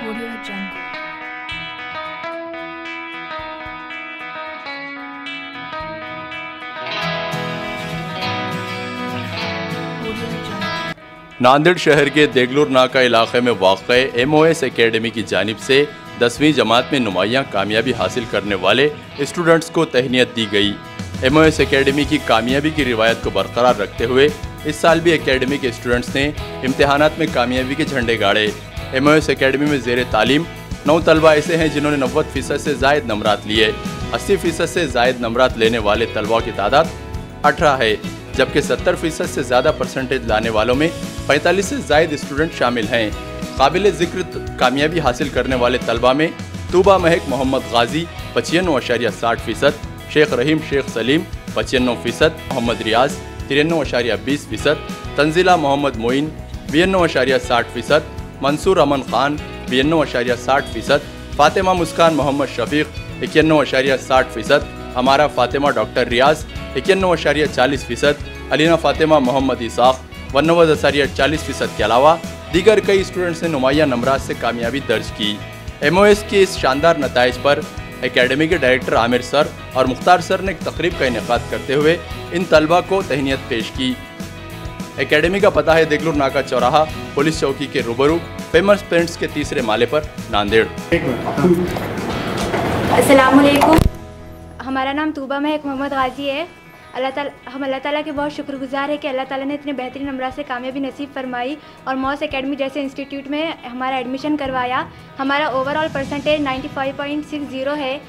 Audio Jungle. Audio Jungle. Nanded शहर के देगलूर नाका इलाके में वाक़े MOS एकेडमी की जानिब से 10वीं जमात में नुमायां कामयाबी हासिल करने वाले स्टूडेंट्स को तहनीत दी गई। MOS एकेडमी की कामयाबी की रिवायत को बरकरार रखते हुए इस साल भी एकेडमी के स्टूडेंट्स ने इम्तिहानात में कामयाबी के झंडे गाड़े। MOS एकेडमी में ज़ेर तालीम 9 तलबा ऐसे हैं जिन्होंने 90% से ज़ायद नंबरात लिए। 80% से ज़ायद नंबरात लेने वाले तलबा की तादाद 18 है, जबकि 70% से ज़्यादा परसेंटेज लाने वालों में 45 से ज़ायद स्टूडेंट शामिल हैं। काबिल ज़िक्र कामयाबी हासिल करने वाले तलबा में तूबा महक मोहम्मद गाजी 95.60%, शेख रहीम शेख सलीम 95%, मोहम्मद रियाज 93.20%, तंजिला मोहम्मद मोइन 92.60%, मंसूर अमन खान 92.60%, फातिमा मुस्कान मोहम्मद शफीक 91.60%, हमारा फातिमा डॉक्टर रियाज 91.40%, अलीना फातिमा मोहम्मद इसाक 92.40% के अलावा दीगर कई स्टूडेंट्स ने नुमाया नंबरात से कामयाबी दर्ज की। MOS के इस शानदार नताइज पर एकेडमी के डायरेक्टर आमिर सर और मुख्तार सर ने एक तकरीब का इनेकाद करते हुए इन तलबा को तहनीत पेश की। एकेडमी का पता है देगलूर नाका चौराहा पुलिस चौकी के रूबरू फेमस पेंट्स के तीसरे माले पर, नांदेड़। अस्सलाम वालेकुम। हमारा नाम तूबा महक मोहम्मद गाजी है। हम अल्लाह ताला के बहुत शुक्रगुजार है कि अल्लाह ताला ने इतने बेहतरीन नंबर से कामयाबी नसीब फरमाई और MOS एकेडमी जैसे इंस्टीट्यूट में हमारा एडमिशन करवाया। हमारा ओवरऑल परसेंटेज 95.60 है।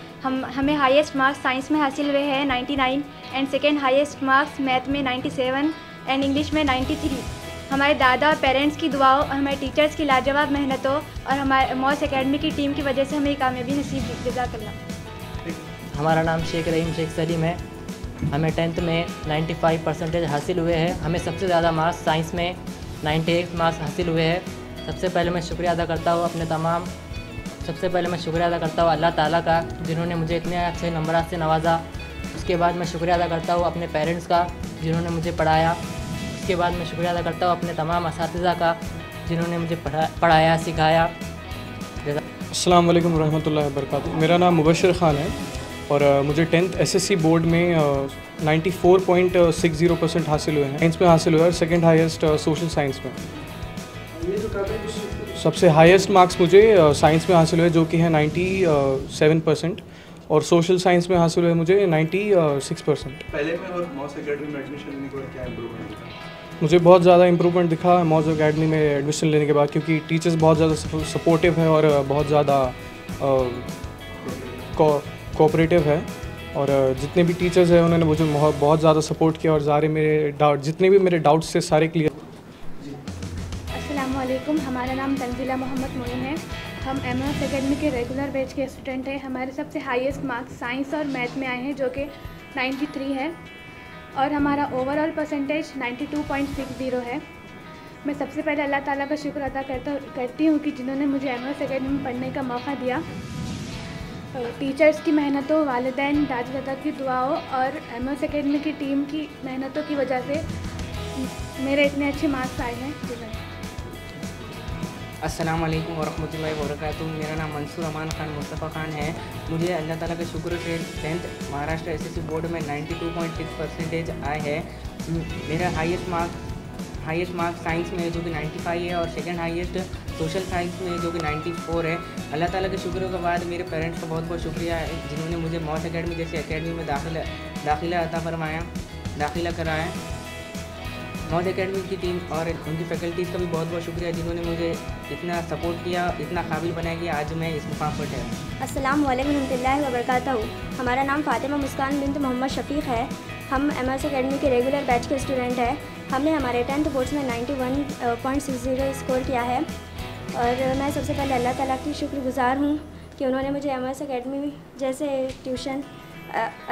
हमें हाईएस्ट मार्क्स साइंस में हासिल हुए हैं 99 and second highest marks math में 97 एंड इंग्लिश में 93। हमारे दादा और पेरेंट्स की दुआओं और हमारे टीचर्स की लाजवाब मेहनतों और हमारे MOS एकेडमी की टीम की वजह से हमें कामयाबी नसीब जज़ाकल्लाह। हमारा नाम शेख रहीम शेख सलीम है। हमें 10th में 95% हासिल हुए हैं। हमें सबसे ज़्यादा मार्क्स साइंस में 98 मार्क्स हासिल हुए हैं। सबसे पहले मैं शुक्रिया अदा करता हूँ अल्लाह ताला का, जिन्होंने मुझे इतने अच्छे नंबरात से नवाजा। उसके बाद मैं शुक्रिया अदा करता हूँ अपने पेरेंट्स का, जिन्होंने मुझे पढ़ाया। उसके बाद मैं शुक्रिया अदा करता हूँ अपने तमाम असातिज़ा का, जिन्होंने मुझे पढ़ाया सिखाया। अस्सलाम वालेकुम रहमतुल्लाहि व बरकातुहू। मेरा नाम मुबशर ख़ान है और मुझे 10th SSC बोर्ड में 94.60% हासिल हुए हैं। साइंस में हासिल हुए और सेकंड हाईएस्ट सोशल साइंस में। सबसे हाईएस्ट मार्क्स मुझे साइंस में हासिल हुए जो कि है 97% और सोशल साइंस में हासिल हुए मुझे 96%। पहले में और MOS एकेडमी में एडमिशन लेने के बाद क्या इम्प्रूवमेंट दिखा? मुझे बहुत ज़्यादा इम्प्रूवमेंट दिखा MOS एकेडमी में एडमिशन लेने के बाद, क्योंकि टीचर्स बहुत ज़्यादा सपोर्टिव है और बहुत ज़्यादा कोऑपरेटिव है और जितने भी टीचर्स हैं उन्होंने मुझे बहुत ज़्यादा सपोर्ट किया और जितने भी मेरे डाउट्स थे सारे क्लियर। अस्सलाम वालेकुम। हमारा नाम तंजिला मोहम्मद मोइन है। हम MOS एकेडमी के रेगुलर बैच के स्टूडेंट हैं। हमारे सबसे हाईएस्ट मार्क्स साइंस और मैथ में आए हैं जो कि 93 है और हमारा ओवरऑल परसेंटेज 92.60 है। मैं सबसे पहले अल्लाह ताला का शुक्र अदा करती हूँ कि जिन्होंने मुझे MOS एकेडमी में पढ़ने का मौका दिया। टीचर्स की मेहनतों, वालिदैन दादा दादा की दुआओं और MOS एकेडमी की टीम की मेहनतों की वजह से मेरे इतने अच्छे मार्क्स आए हैं। अस्सलाम वालेकुम वरहमतुल्लाहि वबरकातुहू। मेरा नाम मंसूर अमान खान मुस्तफ़ा खान है। मुझे अल्लाह ताला का शुक्र से 10th महाराष्ट्र SSC बोर्ड में 92.6% आए हैं। मेरा हाईएस्ट मार्क्स साइंस में जो कि 95 है और सेकंड हाईएस्ट सोशल साइंस में जो कि 94 है। अल्लाह ताला के शुक्र के बाद मेरे पेरेंट्स का बहुत बहुत शुक्रिया है, जिन्होंने मुझे MOS एकेडमी जैसी एकेडमी में दाखिला कराया। MOS एकेडमी की टीम और उनकी फैकल्टीज़ का भी बहुत बहुत शुक्रिया, जिन्होंने मुझे इतना सपोर्ट किया, इतना काबिल बनाया कि आज मैं इस मुकाम पर ठहरा। अस्सलाम वालेकुम रहमतुल्लाहि व बरकातहू। हमारा नाम फातिमा मुस्कान बिन्त मोहम्मद शफीक है। हम MOS एकेडमी के रेगुलर बैच के स्टूडेंट हैं। हमने हमारे 10th बोर्ड्स में 91.60 स्कोर किया है और मैं सबसे पहले अल्लाह ताला की शुक्रगुजार हूँ कि उन्होंने मुझे MOS एकेडमी जैसे ट्यूशन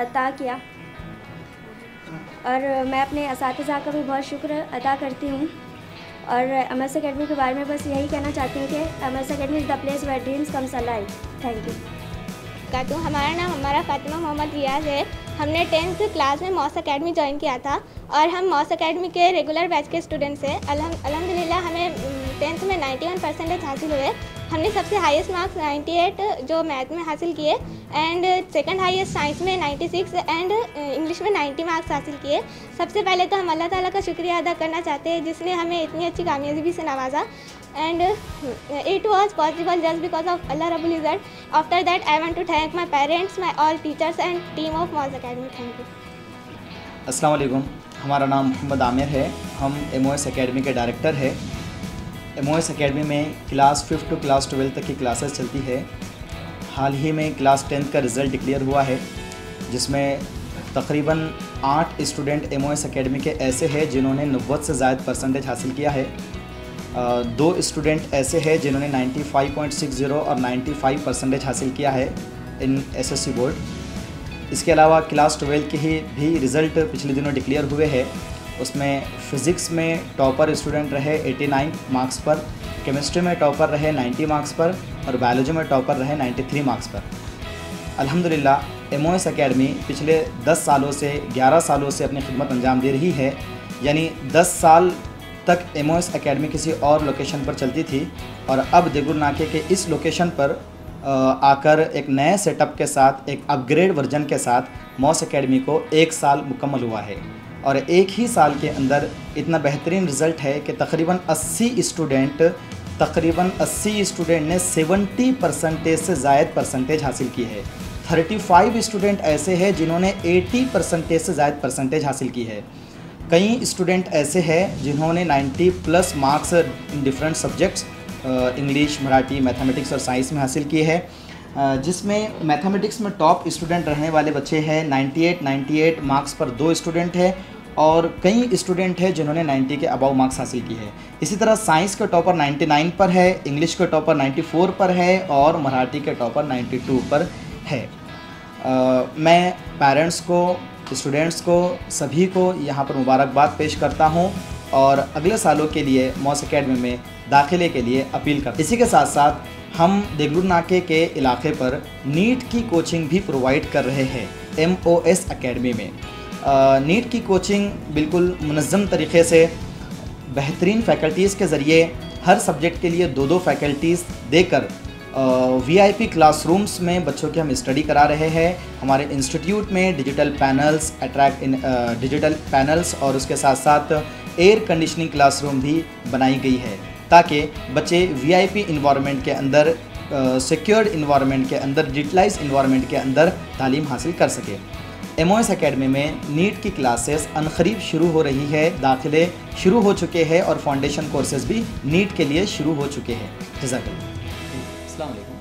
अता किया और मैं अपने असातिज़ा का भी बहुत शुक्र अदा करती हूँ। और MOS एकेडमी के बारे में बस यही कहना चाहती हूँ कि MOS academy is the place where dreams comes alive. Thank you. हमारा नाम हमारा फातिमा मोहम्मद रियाज है। हमने 10th क्लास में MOS एकेडमी ज्वाइन किया था और हम MOS एकेडमी के रेगुलर बैच के स्टूडेंट्स हैं। अल्हम्दुलिल्लाह हमें 10th में 91% हासिल हुए। हमने सबसे हाईएस्ट मार्क्स 98 जो मैथ में हासिल किए एंड सेकंड हाईएस्ट साइंस में 96 एंड इंग्लिश में 90 मार्क्स हासिल किए। सबसे पहले तो हम अल्लाह ताला का शुक्रिया अदा करना चाहते हैं जिसने हमें इतनी अच्छी कामयाबी से नवाजा and it was possible just because of Allah रब्बुल इज़्ज़त। After that I want to thank my parents, my all teachers and team of Mos academy. Thank you. अस्सलाम वालेकुम, हमारा नाम मोहम्मद आमिर है, हम MOS अकेडमी के डायरेक्टर है। MOS अकेडमी में क्लास 5 टू क्लास 12 तक की क्लासेस चलती है। हाल ही में क्लास 10 का रिज़ल्ट डिक्लेयर हुआ है जिसमें तकरीबन 8 स्टूडेंट MOS अकेडमी के ऐसे हैं जिन्होंने 90 से ज़ायद परसेंटेज हासिल किया है। 2 स्टूडेंट ऐसे हैं जिन्होंने 95.60 और 95 परसेंटेज हासिल किया है इन SSC बोर्ड। इसके अलावा क्लास 12 के ही भी रिज़ल्ट पिछले दिनों डिक्लेयर हुए हैं। उसमें फ़िज़िक्स में टॉपर स्टूडेंट रहे 89 मार्क्स पर, केमिस्ट्री में टॉपर रहे 90 मार्क्स पर और बायोलॉजी में टॉपर रहे 93 मार्क्स पर। अल्हम्दुलिल्लाह MOS अकेडमी पिछले 10 सालों से 11 सालों से अपनी खिदमत अंजाम दे रही है। यानी 10 साल तक MOS अकेडमी किसी और लोकेशन पर चलती थी और अब देगलूर नाके के इस लोकेशन पर आकर एक नए सेटअप के साथ, एक अपग्रेड वर्जन के साथ MOS अकेडमी को 1 साल मुकम्मल हुआ है और एक ही साल के अंदर इतना बेहतरीन रिज़ल्ट है कि तकरीबन 80 स्टूडेंट ने 70% से ज़ायद परसेंटेज हासिल की है। 35 स्टूडेंट ऐसे हैं जिन्होंने 80% से ज़ायद परसेंटेज हासिल की है। कई स्टूडेंट ऐसे हैं जिन्होंने 90+ marks in different subjects English, Marathi, mathematics और साइंस में हासिल किए हैं, जिसमें मैथमेटिक्स में टॉप स्टूडेंट रहने वाले बच्चे हैं 98 मार्क्स पर 2 स्टूडेंट हैं और कई स्टूडेंट हैं जिन्होंने 90 के अबव मार्क्स हासिल किए हैं। इसी तरह साइंस का टॉपर 99 पर है, इंग्लिश का टॉपर 94 पर है और मराठी के टॉपर 92 पर है। मैं पेरेंट्स को, स्टूडेंट्स को, सभी को यहाँ पर मुबारकबाद पेश करता हूँ और अगले सालों के लिए MOS अकेडमी में दाखिले के लिए अपील करता हूँ। इसी के साथ साथ हम देगलूर नाके के इलाके पर नीट की कोचिंग भी प्रोवाइड कर रहे हैं MOS अकेडमी में। नीट की कोचिंग बिल्कुल मुनज़्ज़म तरीक़े से बेहतरीन फ़ैकल्टीज़ के ज़रिए हर सब्जेक्ट के लिए 2-2 फ़ैकल्टीज़ देकर VIP क्लासरूम्स में बच्चों की हम स्टडी करा रहे हैं। हमारे इंस्टीट्यूट में डिजिटल पैनल्स और उसके साथ साथ एयर कंडीशनिंग क्लासरूम भी बनाई गई है ताकि बच्चे VIP इन्वायरमेंट के अंदर, सिक्योर्ड इन्वायरमेंट के अंदर, डिजिटलाइज इन्वायरमेंट के अंदर तालीम हासिल कर सके। MOS अकेडमी में नीट की क्लासेस अनकरीब शुरू हो रही है, दाखिले शुरू हो चुके हैं और फाउंडेशन कोर्सेज़ भी नीट के लिए शुरू हो चुके हैं। जज़ाकल्लाह। अस्सलाम वालेकुम।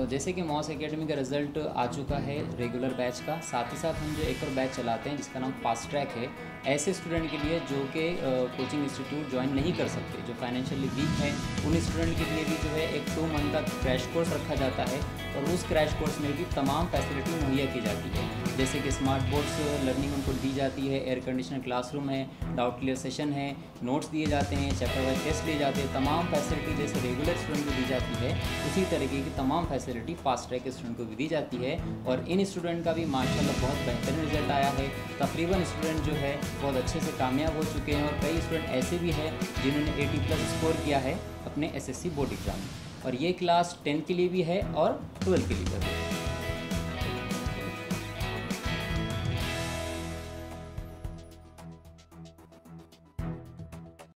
जैसे कि MOS अकेडमी का रिज़ल्ट आ चुका है रेगुलर बैच का, साथ ही साथ हम जो एक और बैच चलाते हैं जिसका नाम फास्ट ट्रैक है, ऐसे स्टूडेंट के लिए जो कि कोचिंग इंस्टीट्यूट ज्वाइन नहीं कर सकते, जो फाइनेंशियली वीक हैं, उन स्टूडेंट के लिए भी जो है एक 2 मंथ का क्रैश कोर्स रखा जाता है और उस क्रैश कोर्स में भी तमाम फैसिलिटी मुहैया की जाती है, जैसे कि स्मार्ट बोर्ड्स लर्निंग उनको दी जाती है, एयर कंडीशनर क्लासरूम है, डाउट क्लियर सेशन है, नोट्स दिए जाते हैं, चैप्टर वाइज टेस्ट लिए जाते हैं। तमाम फैसिलिटी जैसे रेगुलर स्टूडेंट को दी जाती है उसी तरीके की तमाम फैसिलिटी फास्ट ट्रैक के स्टूडेंट को भी दी जाती है और इन स्टूडेंट का भी माशाल्लाह बहुत बेहतरीन रिजल्ट आया है। तकरीबन स्टूडेंट जो है बहुत अच्छे से कामयाब हो चुके हैं और कई स्टूडेंट ऐसे भी हैं जिन्होंने 80+ स्कोर किया है अपने SSC बोर्ड एग्ज़ाम में और ये क्लास 10 के लिए भी है और 12 के लिए भी है।